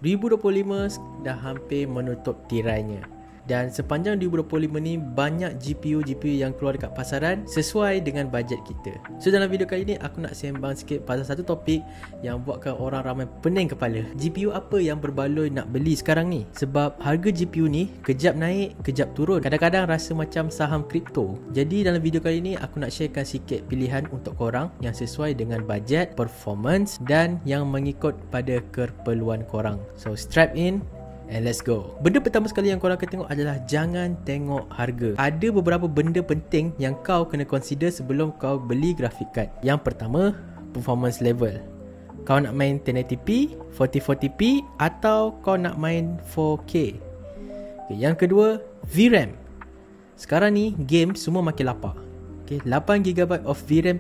2025 dah hampir menutup tirainya. Dan sepanjang 2025 ni banyak GPU yang keluar dekat pasaran sesuai dengan bajet kita. So dalam video kali ni aku nak sembang sikit pasal satu topik yang buatkan orang ramai pening kepala. GPU apa yang berbaloi nak beli sekarang ni? Sebab harga GPU ni kejap naik, kejap turun. Kadang-kadang rasa macam saham kripto. Jadi dalam video kali ni aku nak sharekan sikit pilihan untuk korang yang sesuai dengan bajet, performance dan yang mengikut pada keperluan korang. So strap in and let's go. Benda pertama sekali yang korang akan tengok adalah jangan tengok harga. Ada beberapa benda penting yang kau kena consider sebelum kau beli graphic card. Yang pertama, performance level. Kau nak main 1080p, 4040p atau kau nak main 4K. Yang kedua, VRAM. Sekarang ni game semua makin lapar. 8GB of VRAM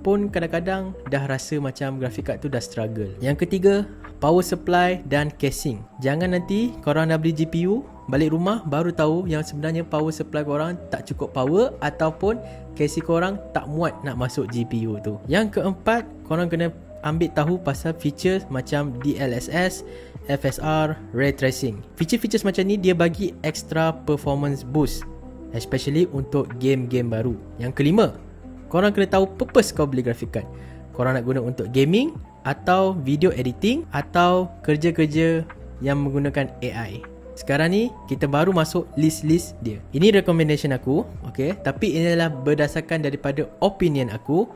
pun kadang-kadang dah rasa macam graphic card tu dah struggle. Yang ketiga, power supply dan casing. Jangan nanti korang dah beli GPU, balik rumah baru tahu yang sebenarnya power supply korang tak cukup power ataupun casing korang tak muat nak masuk GPU tu. Yang keempat, korang kena ambil tahu pasal feature macam DLSS, FSR, Ray Tracing. Feature-features macam ni dia bagi extra performance boost, especially untuk game-game baru. Yang kelima, korang kena tahu purpose kau beli graphic card. Korang nak guna untuk gaming atau video editing atau kerja-kerja yang menggunakan AI. Sekarang ni kita baru masuk list-list dia. Ini recommendation aku, tapi ini adalah berdasarkan daripada opinion aku.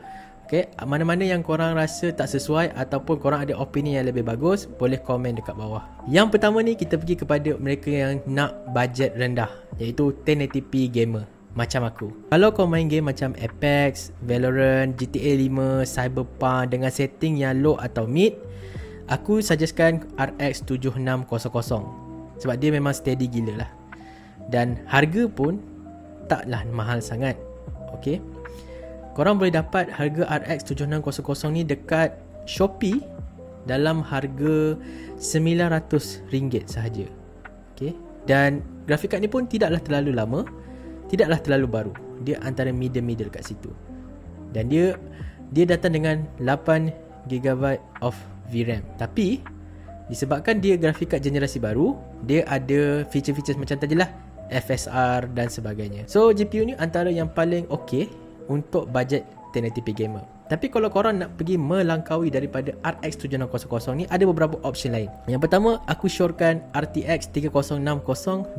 Mana-mana yang korang rasa tak sesuai ataupun korang ada opinion yang lebih bagus, boleh komen dekat bawah. Yang pertama ni kita pergi kepada mereka yang nak bajet rendah, iaitu 1080p gamer macam aku. Kalau kau main game macam Apex, Valorant, GTA 5, Cyberpunk dengan setting yang low atau mid, aku suggestkan RX 7600 sebab dia memang steady gila lah. Dan harga pun taklah mahal sangat. Korang boleh dapat harga RX 7600 ni dekat Shopee dalam harga RM900 sahaja. Dan grafik card ni pun tidaklah terlalu lama, tidaklah terlalu baru. Dia antara middle kat situ. Dan dia datang dengan 8GB of VRAM. Tapi disebabkan dia grafik card generasi baru, dia ada feature-feature macam tadi lah, FSR dan sebagainya. So GPU ni antara yang paling untuk bajet 1080p gamer. Tapi kalau korang nak pergi melangkaui daripada RX 7600 ni, ada beberapa option lain. Yang pertama, aku syorkan RTX 3060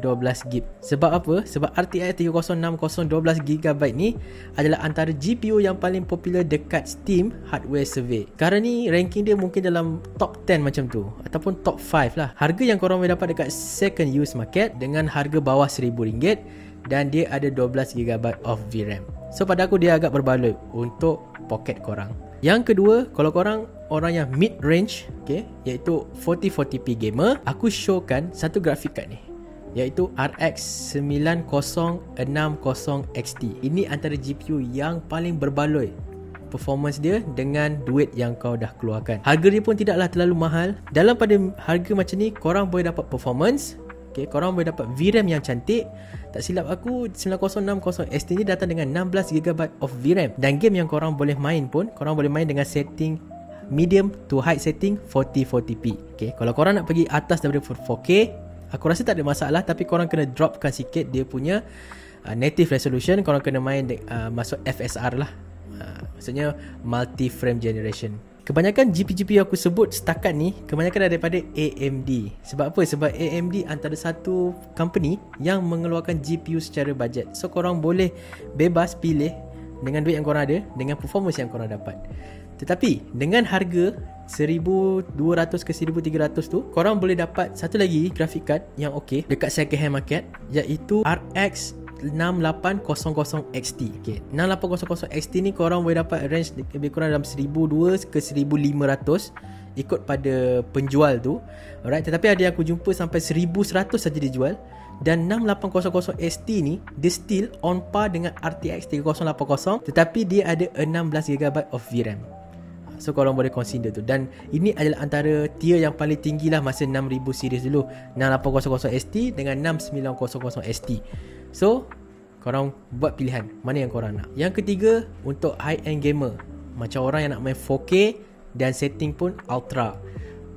12GB. Sebab apa? Sebab RTX 3060 12GB ni adalah antara GPU yang paling popular dekat Steam Hardware Survey. Sekarang ni ranking dia mungkin dalam top 10 macam tu, ataupun top 5 lah. Harga yang korang boleh dapat dekat second use market dengan harga bawah RM1000 dan dia ada 12GB of VRAM. So pada aku dia agak berbaloi untuk poket korang. Yang kedua, kalau korang orang yang mid range, iaitu 4040p gamer, aku showkan satu graphic card ni, iaitu RX 9060 XT. Ini antara GPU yang paling berbaloi performance dia dengan duit yang kau dah keluarkan. Harga dia pun tidaklah terlalu mahal. Dalam pada harga macam ni, korang boleh dapat performance, korang boleh dapat VRAM yang cantik. Tak silap aku, 9060 XT ni datang dengan 16GB of VRAM. Dan game yang korang boleh main pun, korang boleh main dengan setting medium to high setting 4040p. Kalau korang nak pergi atas daripada 4K, aku rasa tak ada masalah. Tapi korang kena dropkan sikit dia punya native resolution. Korang kena main masuk FSR lah, maksudnya multi frame generation. Kebanyakan GPU aku sebut setakat ni kebanyakan daripada AMD. Sebab apa? Sebab AMD antara satu company yang mengeluarkan GPU secara bajet. So korang boleh bebas pilih dengan duit yang korang ada, dengan performance yang korang dapat. Tetapi dengan harga 1200 ke 1300 tu, korang boleh dapat satu lagi graphic card yang dekat second hand market, iaitu RX 6800 XT. 6800 XT ni korang boleh dapat range lebih kurang dalam 1200 ke 1500 ikut pada penjual tu. Alright, tetapi ada yang aku jumpa sampai 1100 saja dijual. Dan 6800 XT ni dia still on par dengan RTX 3080, tetapi dia ada 16GB of VRAM. So korang boleh consider tu. Dan ini adalah antara tier yang paling tinggi lah masa 6000 series dulu, 6800 XT dengan 6900 XT. So korang buat pilihan mana yang korang nak. Yang ketiga, untuk high end gamer, macam orang yang nak main 4K dan setting pun ultra.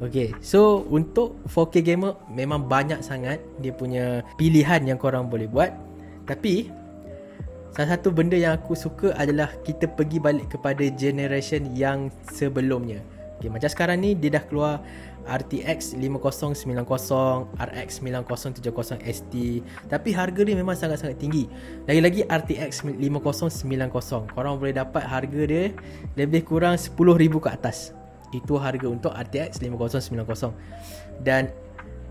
Okay, so untuk 4K gamer memang banyak sangat dia punya pilihan yang korang boleh buat. Tapi salah satu benda yang aku suka adalah kita pergi balik kepada generation yang sebelumnya. Okay, macam sekarang ni dia dah keluar RTX 5090, RX 9070 ST. Tapi harga dia memang sangat-sangat tinggi. Lagi-lagi RTX 5090, korang boleh dapat harga dia lebih kurang 10,000 ke atas. Itu harga untuk RTX 5090. Dan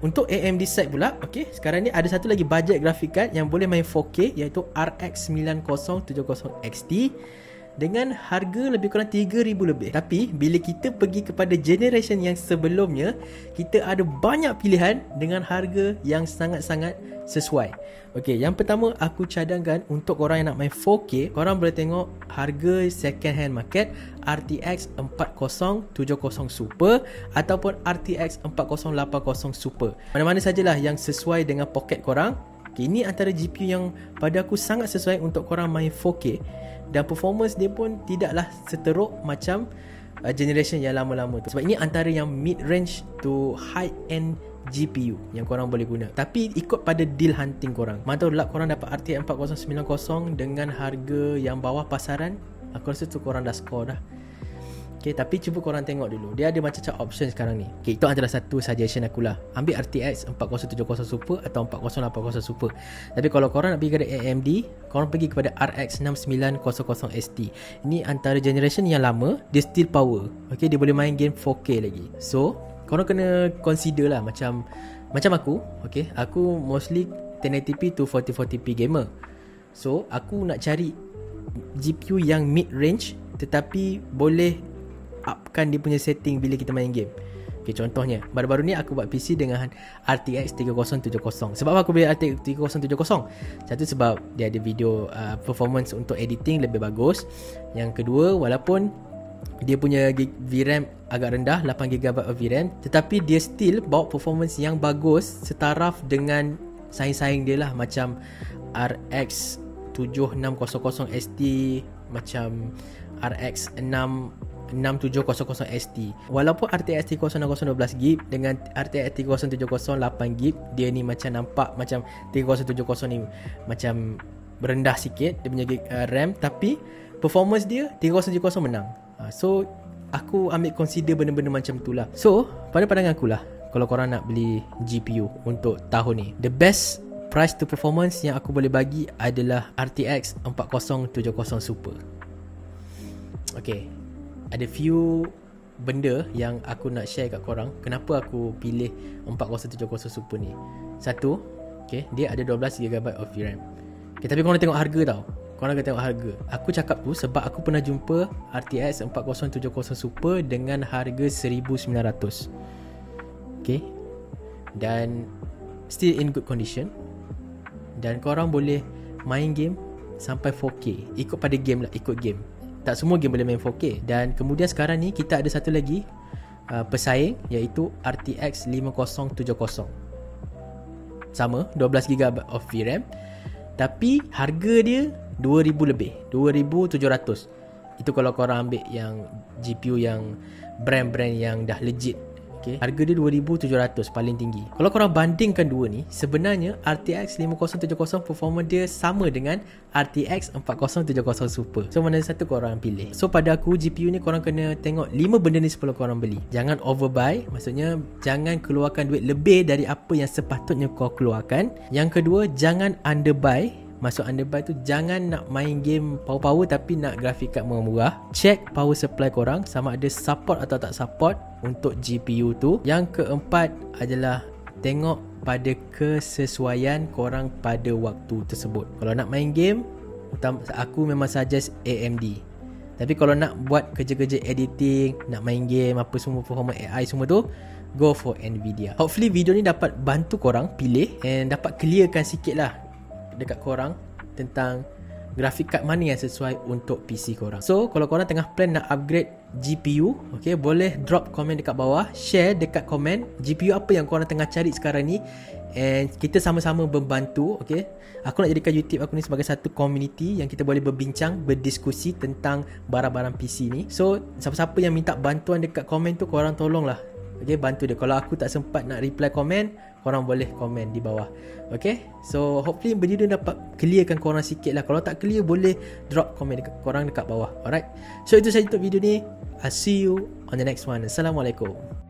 untuk AMD side pula, okay, sekarang ni ada satu lagi budget graphic card yang boleh main 4K, iaitu RX 9070 XT dengan harga lebih kurang 3,000 lebih. Tapi bila kita pergi kepada generation yang sebelumnya, kita ada banyak pilihan dengan harga yang sangat-sangat sesuai. Okay, yang pertama aku cadangkan untuk korang yang nak main 4K, korang boleh tengok harga second hand market RTX 4070 Super ataupun RTX 4080 Super. Mana-mana sajalah yang sesuai dengan poket korang. Okay, ini antara GPU yang pada aku sangat sesuai untuk korang main 4K. Dan performance dia pun tidaklah seteruk macam generation yang lama-lama tu. Sebab ini antara yang mid-range to high-end GPU yang korang boleh guna. Tapi ikut pada deal hunting korang. Mana tahu korang dapat RTX 4090 dengan harga yang bawah pasaran, aku rasa tu korang dah score dah. Okay, tapi cuba korang tengok dulu. Dia ada macam-macam option sekarang ni. Okay, itu adalah satu suggestion akulah. Ambil RTX 4070 Super atau 4080 Super. Tapi kalau korang nak pergi kepada AMD, korang pergi kepada RX 6900 ST. Ini antara generation yang lama, dia still power. Okay, dia boleh main game 4K lagi. So, korang kena consider lah macam aku. Okay, aku mostly 1080p to 4040p gamer. So, aku nak cari GPU yang mid-range tetapi boleh upkan dia punya setting bila kita main game. Okay, contohnya baru-baru ni aku buat PC dengan RTX 3070. Sebab apa aku beli RTX 3070? Satu, sebab dia ada video performance untuk editing lebih bagus. Yang kedua, walaupun dia punya VRAM agak rendah, 8GB of VRAM, tetapi dia still bawa performance yang bagus setaraf dengan saing-saing dia lah, macam RX 7600 ST, macam RX 6700 ST. Walaupun RTX 3060 12GB dengan RTX 3070 8GB, dia ni macam nampak macam 3070 ni macam rendah sikit dia punya RAM, tapi performance dia 3070 menang. So aku ambil consider benda-benda macam tu lah. So pada pandangan aku lah, kalau korang nak beli GPU untuk tahun ni, the best price to performance yang aku boleh bagi adalah RTX 4070 Super. Okay, ada few benda yang aku nak share kat korang kenapa aku pilih 4070 Super ni. Satu, okay, dia ada 12GB of VRAM. Okay, tapi korang tengok harga tau. Korang kena tengok harga. Aku cakap tu sebab aku pernah jumpa RTX 4070 Super dengan harga 1900. Okay, dan still in good condition. Dan korang boleh main game sampai 4K. Ikut pada game lah, ikut game. Tak semua game boleh main 4K. Dan kemudian sekarang ni kita ada satu lagi pesaing, iaitu RTX 5070. Sama, 12GB of VRAM, tapi harga dia 2000 lebih, 2700. Itu kalau korang ambil yang GPU yang brand-brand yang dah legit. Okay, harga dia 2700 paling tinggi. Kalau korang bandingkan dua ni, sebenarnya RTX 5070 performance dia sama dengan RTX 4070 Super. So mana satu korang pilih? So pada aku, GPU ni korang kena tengok 5 benda ni sebelum korang beli. Jangan overbuy, maksudnya jangan keluarkan duit lebih dari apa yang sepatutnya kau keluarkan. Yang kedua, jangan underbuy. Maksud underbuy tu, jangan nak main game power-power tapi nak grafik card murah-murah. Check power supply korang sama ada support atau tak support untuk GPU tu. Yang keempat adalah tengok pada kesesuaian korang pada waktu tersebut. Kalau nak main game, aku memang suggest AMD. Tapi kalau nak buat kerja-kerja editing, nak main game, apa semua performance AI semua tu, go for Nvidia. Hopefully video ni dapat bantu korang pilih and dapat clearkan sikit lah dekat korang tentang graphic card mana yang sesuai untuk PC korang. So kalau korang tengah plan nak upgrade GPU, okay, boleh drop komen dekat bawah, share dekat komen GPU apa yang korang tengah cari sekarang ni, and kita sama-sama membantu. Okay, aku nak jadikan YouTube aku ni sebagai satu community yang kita boleh berbincang, berdiskusi tentang barang-barang PC ni. So siapa-siapa yang minta bantuan dekat komen tu, korang tolonglah Okay, bantu dia. Kalau aku tak sempat nak reply komen, korang boleh komen di bawah. Okay, so hopefully benda ni dapat clearkan korang sikit lah. Kalau tak clear, boleh drop komen korang dekat bawah. Alright, so itu saja untuk video ni. I'll see you on the next one. Assalamualaikum.